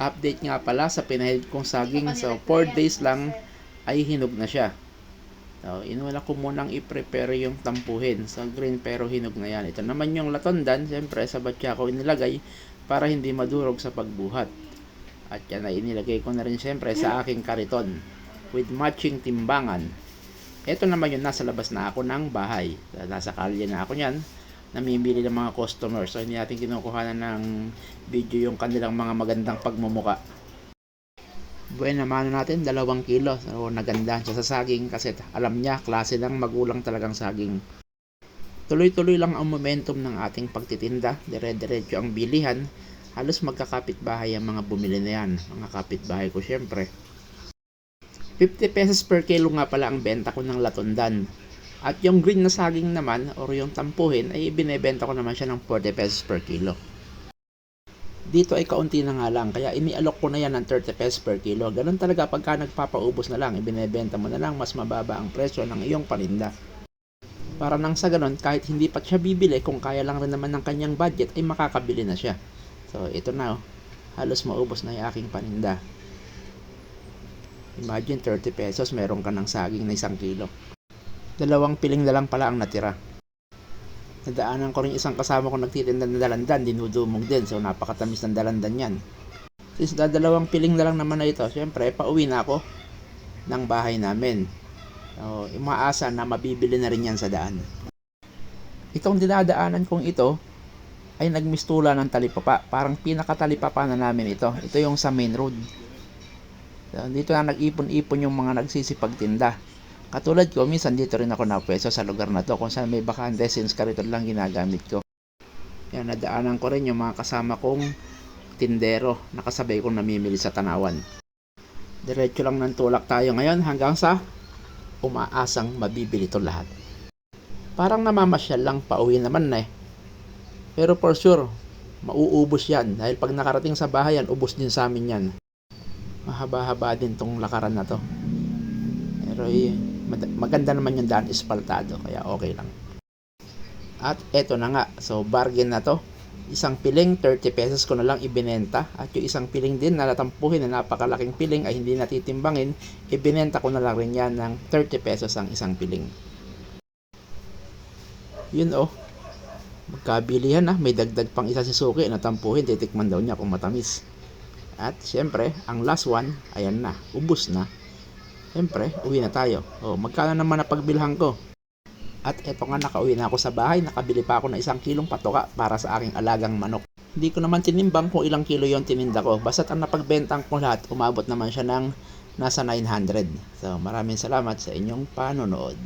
Update nga pala sa pinahid kong saging. So 4 days lang ay hinog na siya. So inuuna ko munang i-prepare yung tampuhin. So green pero hinog na yan. Ito naman yung latondan. Siyempre sa batya ko inilagay para hindi madurog sa pagbuhat. At yan ay inilagay ko na rin siyempre sa aking kariton with matching timbangan. Ito naman yung nasa labas na ako ng bahay. Nasa kalye na ako yan. Namimili ng mga customer. So hindi natin kinukuha ng video yung kanilang mga magandang pagmumuka. Buwan naman natin 2 kilo. So nagandahan siya sa saging kasi alam niya klase ng magulang talagang saging. Tuloy-tuloy lang ang momentum ng ating pagtitinda. Dire-diretso ang bilihan. Halos magkakapit-bahay ang mga bumili na yan. Mga kapitbahay ko syempre. 50 pesos per kilo nga pala ang benta ko ng latondan. At yung green na saging naman or yung tampuhin ay binebenta ko naman siya ng 40 pesos per kilo. Dito ay kaunti na nga lang kaya inialok ko na yan ng 30 pesos per kilo. Ganun talaga pagka nagpapaubos na lang, ibinebenta mo na lang mas mababa ang presyo ng iyong paninda. Para nang sa ganun kahit hindi pa siya bibili kung kaya lang rin naman ng kanyang budget ay makakabili na siya. So ito na halos maubos na yung aking paninda. Imagine 30 pesos meron ka ng saging na 1 kilo. 2 piling na lang pala ang natira. Nadaanan ko rin isang kasama ko nagtitinda ng dalandan, dinudumog din. So napakatamis ng dalandan yan. Since 2 piling na lang naman na ito, syempre pauwi na ako ng bahay namin. So umaasa na mabibili na rin yan sa daan. Itong dinadaanan kong ito ay nagmistula ng talipapa. Parang pinakatalipapa na namin ito. Ito yung sa main road. So, dito na nag-ipon-ipon yung mga nagsisipagtinda. Katulad ko, minsan dito rin ako napwesto sa lugar na to kung saan may bakante since kariton lang ginagamit ko. Yan, nadaanan ko rin yung mga kasama kong tindero na kasabay kong namimili sa tanawan. Diretso lang ng tulak tayo ngayon hanggang sa umaasang mabibili to lahat. Parang namamasyal lang, pauwi naman na eh. Pero for sure, mauubos yan dahil pag nakarating sa bahay yan, ubos din sa amin yan. Mahaba-haba din tong lakaran na to. Pero maganda naman yung daan espaltado kaya okay lang. At eto na nga, so bargain na to. 1 piling 30 pesos ko na lang ibinenta at yung 1 piling din na natampuhin na napakalaking piling ay hindi natitimbangin, ibinenta ko na lang rin yan ng 30 pesos ang 1 piling. Yun magkabilihan na, may dagdag pang isa si Suki na tampuhin, titikman daw niya kung matamis. At syempre ang last one, ayan na, ubos na. Siyempre, uwi na tayo. Magkano naman na pagbilhan ko? At eto nga, nakauwi na ako sa bahay. Nakabili pa ako ng 1 kilong patoka para sa aking alagang manok. Hindi ko naman tinimbang kung ilang kilo yung tininda ko. Basta't ang napagbentang ko lahat, umabot naman siya ng nasa 900. So, maraming salamat sa inyong panonood.